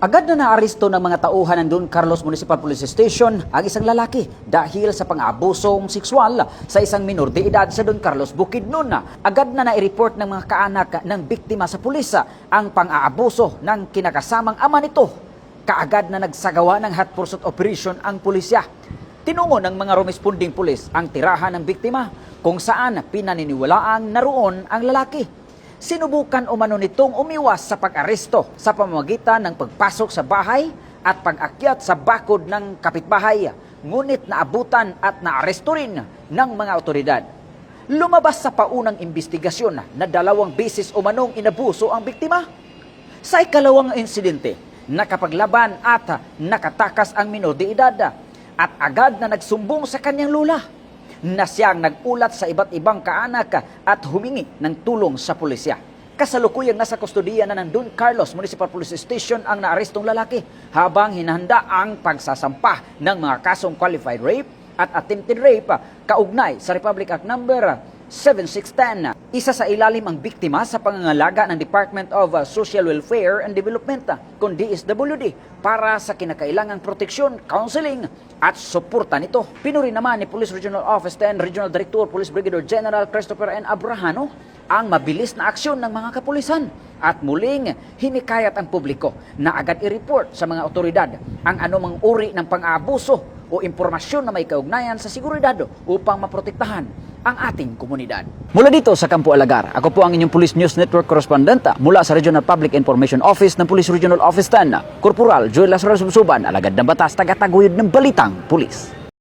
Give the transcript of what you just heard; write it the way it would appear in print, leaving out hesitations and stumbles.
Agad na naaresto ng mga tauhan ng Don Carlos Municipal Police Station ang isang lalaki dahil sa pang-abusong sexual sa isang minor de edad sa Don Carlos, Bukidnon. Agad na nai-report ng mga kaanak ng biktima sa pulis ang pang-aabuso ng kinakasamang ama nito. Kaagad na nagsagawa ng hot pursuit operation ang pulisya. Tinungo ng mga responding pulis ang tirahan ng biktima kung saan pinaniniwalaang naroon ang lalaki. Sinubukan umano nitong umiwas sa pag-aresto sa pamamagitan ng pagpasok sa bahay at pag-akyat sa bakod ng kapitbahay, ngunit naabutan at naaresto rin ng mga otoridad. Lumabas sa paunang investigasyon na 2 beses umanong inabuso ang biktima. Sa ikalawang insidente, nakapaglaban at nakatakas ang minor de edad at agad na nagsumbong sa kanyang lola na siyang nagulat sa iba't ibang kaanak at humingi ng tulong sa pulisya. Kasalukuyang nasa kustodiya na ng Don Carlos Municipal Police Station ang naarestong lalaki habang hinahanda ang pagsasampa ng mga kasong qualified rape at attempted rape kaugnay sa Republic Act Number 7610. Isa sa ilalim ang biktima sa pangangalaga ng Department of Social Welfare and Development kung DSWD para sa kinakailangang proteksyon, counseling at suporta nito. Pinuri naman ni Police Regional Office 10 Regional Director Police Brigadier General Christopher N. Abrahano ang mabilis na aksyon ng mga kapulisan at muling hinikayat ang publiko na agad i-report sa mga otoridad ang anumang uri ng pang-aabuso o impormasyon na may kaugnayan sa seguridad upang maprotektahan ang ating komunidad. Mula dito sa Campo Alagar, ako po ang inyong Police News Network Correspondent mula sa Regional Public Information Office ng Police Regional Office 10, Corporal Joel Lazaro Subsuban, alagad ng batas, tagataguyod ng balitang pulis.